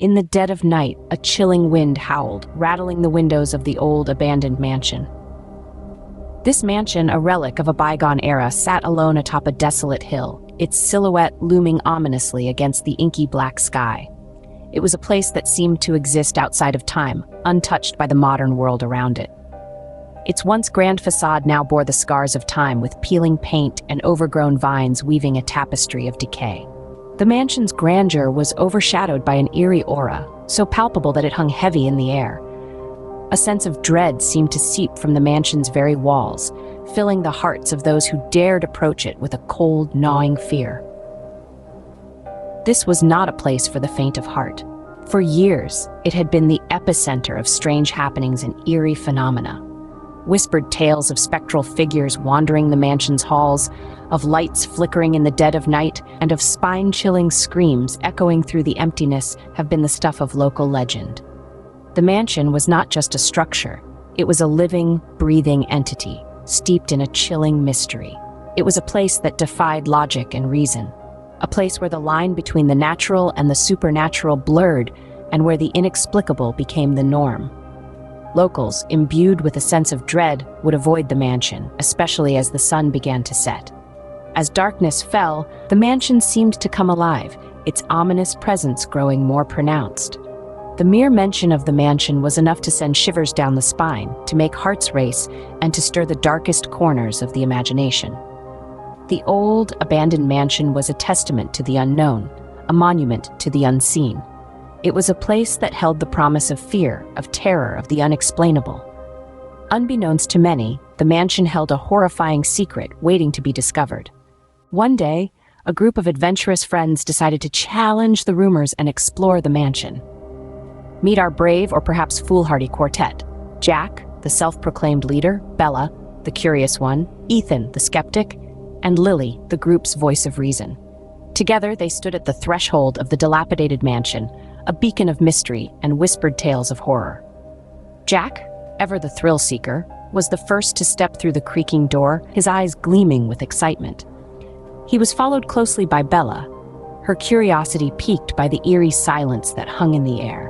In the dead of night, a chilling wind howled, rattling the windows of the old, abandoned mansion. This mansion, a relic of a bygone era, sat alone atop a desolate hill, its silhouette looming ominously against the inky black sky. It was a place that seemed to exist outside of time, untouched by the modern world around it. Its once grand facade now bore the scars of time, with peeling paint and overgrown vines weaving a tapestry of decay. The mansion's grandeur was overshadowed by an eerie aura, so palpable that it hung heavy in the air. A sense of dread seemed to seep from the mansion's very walls, filling the hearts of those who dared approach it with a cold, gnawing fear. This was not a place for the faint of heart. For years, it had been the epicenter of strange happenings and eerie phenomena. Whispered tales of spectral figures wandering the mansion's halls, of lights flickering in the dead of night, and of spine-chilling screams echoing through the emptiness have been the stuff of local legend. The mansion was not just a structure, it was a living, breathing entity, steeped in a chilling mystery. It was a place that defied logic and reason, a place where the line between the natural and the supernatural blurred, and where the inexplicable became the norm. Locals, imbued with a sense of dread, would avoid the mansion, especially as the sun began to set. As darkness fell, the mansion seemed to come alive, its ominous presence growing more pronounced. The mere mention of the mansion was enough to send shivers down the spine, to make hearts race, and to stir the darkest corners of the imagination. The old, abandoned mansion was a testament to the unknown, a monument to the unseen. It was a place that held the promise of fear, of terror, of the unexplainable. Unbeknownst to many, the mansion held a horrifying secret waiting to be discovered. One day, a group of adventurous friends decided to challenge the rumors and explore the mansion. Meet our brave or perhaps foolhardy quartet: Jack, the self-proclaimed leader; Bella, the curious one; Ethan, the skeptic; and Lily, the group's voice of reason. Together, they stood at the threshold of the dilapidated mansion, a beacon of mystery and whispered tales of horror. Jack, ever the thrill-seeker, was the first to step through the creaking door, his eyes gleaming with excitement. He was followed closely by Bella, her curiosity piqued by the eerie silence that hung in the air.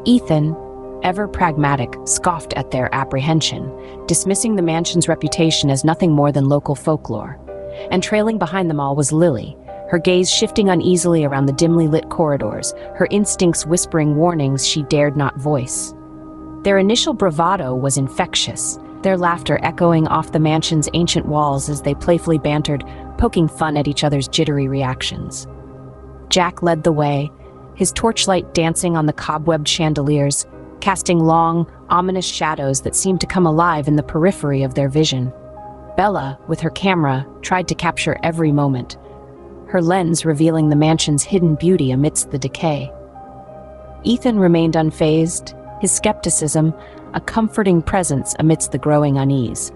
Ethan, ever pragmatic, scoffed at their apprehension, dismissing the mansion's reputation as nothing more than local folklore. And trailing behind them all was Lily, her gaze shifting uneasily around the dimly lit corridors, her instincts whispering warnings she dared not voice. Their initial bravado was infectious, their laughter echoing off the mansion's ancient walls as they playfully bantered, poking fun at each other's jittery reactions. Jack led the way, his torchlight dancing on the cobwebbed chandeliers, casting long, ominous shadows that seemed to come alive in the periphery of their vision. Bella, with her camera, tried to capture every moment, her lens revealing the mansion's hidden beauty amidst the decay. Ethan remained unfazed, his skepticism a comforting presence amidst the growing unease.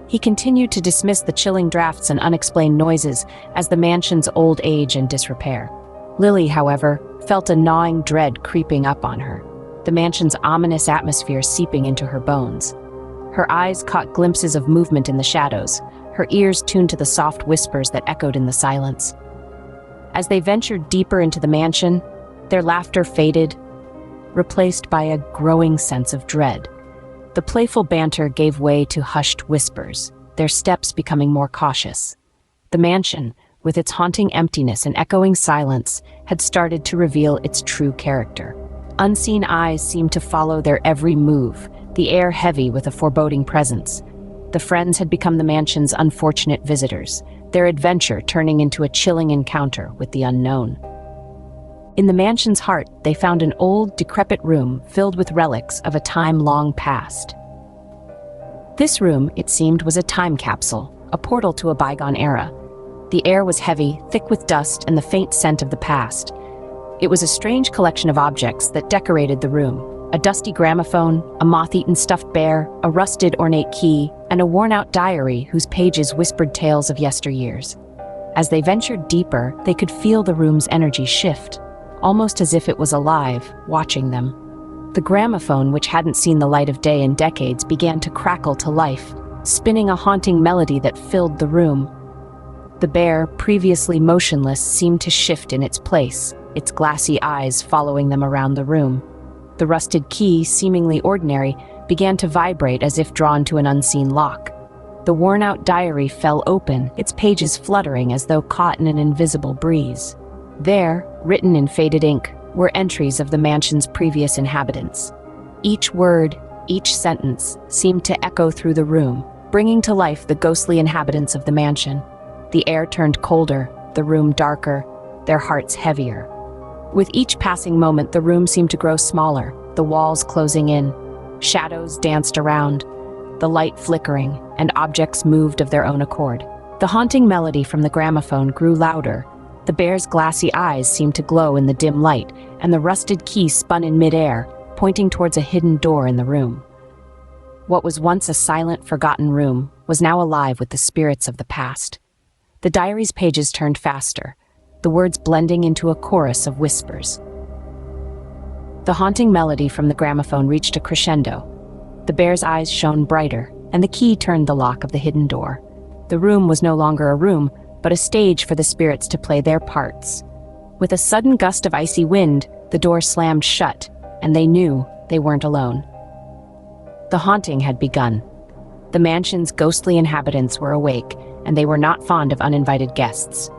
He continued to dismiss the chilling drafts and unexplained noises as the mansion's old age and disrepair. Lily, however, felt a gnawing dread creeping up on her, the mansion's ominous atmosphere seeping into her bones. Her eyes caught glimpses of movement in the shadows, her ears tuned to the soft whispers that echoed in the silence. As they ventured deeper into the mansion, their laughter faded, replaced by a growing sense of dread. The playful banter gave way to hushed whispers, their steps becoming more cautious. The mansion, with its haunting emptiness and echoing silence, had started to reveal its true character. Unseen eyes seemed to follow their every move, the air heavy with a foreboding presence. The friends had become the mansion's unfortunate visitors, their adventure turning into a chilling encounter with the unknown. In the mansion's heart, they found an old, decrepit room filled with relics of a time long past. This room, it seemed, was a time capsule, a portal to a bygone era. The air was heavy, thick with dust and the faint scent of the past. It was a strange collection of objects that decorated the room: a dusty gramophone, a moth-eaten stuffed bear, a rusted ornate key, and a worn-out diary whose pages whispered tales of yesteryears. As they ventured deeper, they could feel the room's energy shift, almost as if it was alive, watching them. The gramophone, which hadn't seen the light of day in decades, began to crackle to life, spinning a haunting melody that filled the room. The bear, previously motionless, seemed to shift in its place, its glassy eyes following them around the room. The rusted key, seemingly ordinary, began to vibrate as if drawn to an unseen lock. The worn-out diary fell open, its pages fluttering as though caught in an invisible breeze. There, written in faded ink, were entries of the mansion's previous inhabitants. Each word, each sentence, seemed to echo through the room, bringing to life the ghostly inhabitants of the mansion. The air turned colder, the room darker, their hearts heavier. With each passing moment, the room seemed to grow smaller, the walls closing in. Shadows danced around, the light flickering, and objects moved of their own accord. The haunting melody from the gramophone grew louder. The bear's glassy eyes seemed to glow in the dim light, and the rusted key spun in midair, pointing towards a hidden door in the room. What was once a silent, forgotten room was now alive with the spirits of the past. The diary's pages turned faster, the words blending into a chorus of whispers. The haunting melody from the gramophone reached a crescendo. The bear's eyes shone brighter, and the key turned the lock of the hidden door. The room was no longer a room, but a stage for the spirits to play their parts. With a sudden gust of icy wind, the door slammed shut, and they knew they weren't alone. The haunting had begun. The mansion's ghostly inhabitants were awake, and they were not fond of uninvited guests.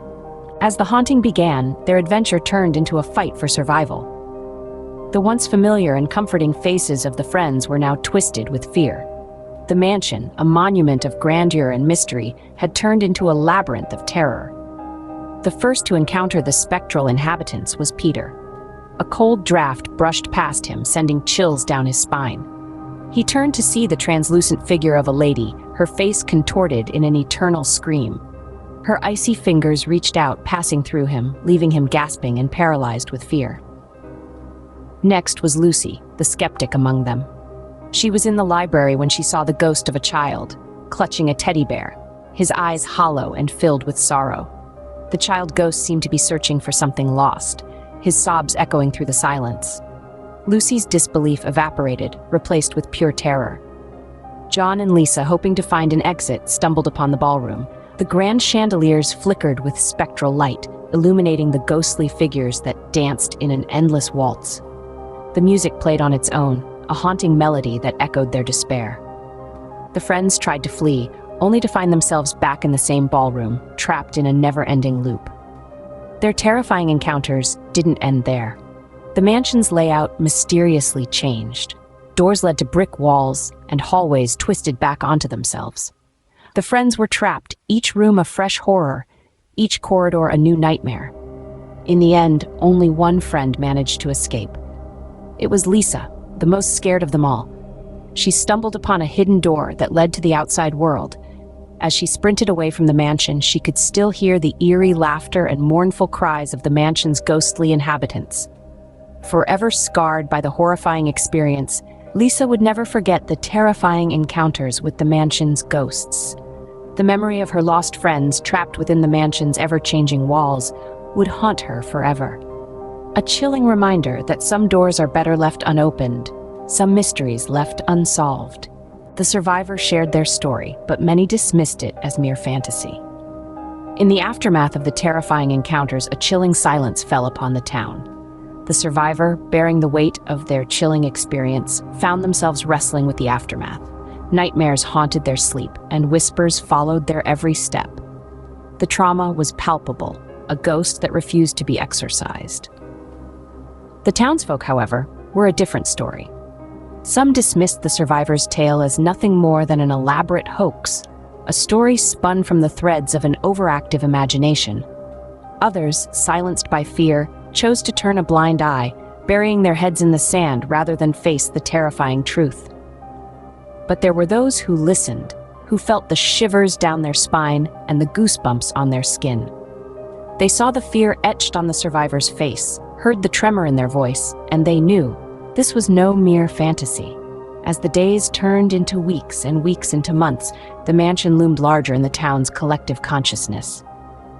As the haunting began, their adventure turned into a fight for survival. The once familiar and comforting faces of the friends were now twisted with fear. The mansion, a monument of grandeur and mystery, had turned into a labyrinth of terror. The first to encounter the spectral inhabitants was Peter. A cold draft brushed past him, sending chills down his spine. He turned to see the translucent figure of a lady, her face contorted in an eternal scream. Her icy fingers reached out, passing through him, leaving him gasping and paralyzed with fear. Next was Lucy, the skeptic among them. She was in the library when she saw the ghost of a child, clutching a teddy bear, his eyes hollow and filled with sorrow. The child ghost seemed to be searching for something lost, his sobs echoing through the silence. Lucy's disbelief evaporated, replaced with pure terror. John and Lisa, hoping to find an exit, stumbled upon the ballroom. The grand chandeliers flickered with spectral light, illuminating the ghostly figures that danced in an endless waltz. The music played on its own, a haunting melody that echoed their despair. The friends tried to flee, only to find themselves back in the same ballroom, trapped in a never-ending loop. Their terrifying encounters didn't end there. The mansion's layout mysteriously changed. Doors led to brick walls, and hallways twisted back onto themselves. The friends were trapped, each room a fresh horror, each corridor a new nightmare. In the end, only one friend managed to escape. It was Lisa, the most scared of them all. She stumbled upon a hidden door that led to the outside world. As she sprinted away from the mansion, she could still hear the eerie laughter and mournful cries of the mansion's ghostly inhabitants. Forever scarred by the horrifying experience, Lisa would never forget the terrifying encounters with the mansion's ghosts. The memory of her lost friends trapped within the mansion's ever-changing walls would haunt her forever. A chilling reminder that some doors are better left unopened, some mysteries left unsolved. The survivors shared their story, but many dismissed it as mere fantasy. In the aftermath of the terrifying encounters, a chilling silence fell upon the town. The survivor, bearing the weight of their chilling experience, found themselves wrestling with the aftermath. Nightmares haunted their sleep, and whispers followed their every step. The trauma was palpable, a ghost that refused to be exorcised. The townsfolk, however, were a different story. Some dismissed the survivor's tale as nothing more than an elaborate hoax, a story spun from the threads of an overactive imagination. Others, silenced by fear, chose to turn a blind eye, burying their heads in the sand rather than face the terrifying truth. But there were those who listened, who felt the shivers down their spine and the goosebumps on their skin. They saw the fear etched on the survivor's face, heard the tremor in their voice, and they knew this was no mere fantasy. As the days turned into weeks and weeks into months, the mansion loomed larger in the town's collective consciousness.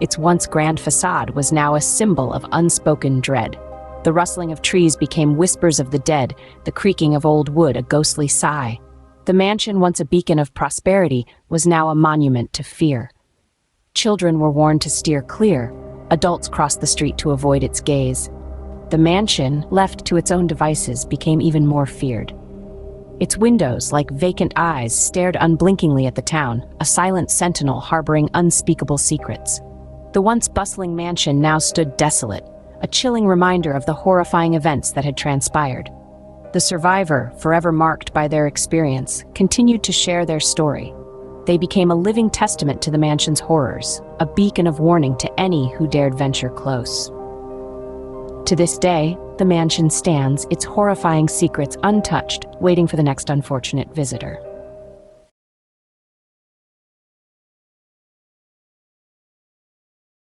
Its once grand facade was now a symbol of unspoken dread. The rustling of trees became whispers of the dead, the creaking of old wood a ghostly sigh. The mansion, once a beacon of prosperity, was now a monument to fear. Children were warned to steer clear. Adults crossed the street to avoid its gaze. The mansion, left to its own devices, became even more feared. Its windows, like vacant eyes, stared unblinkingly at the town, a silent sentinel harboring unspeakable secrets. The once bustling mansion now stood desolate, a chilling reminder of the horrifying events that had transpired. The survivor, forever marked by their experience, continued to share their story. They became a living testament to the mansion's horrors, a beacon of warning to any who dared venture close. To this day, the mansion stands, its horrifying secrets untouched, waiting for the next unfortunate visitor.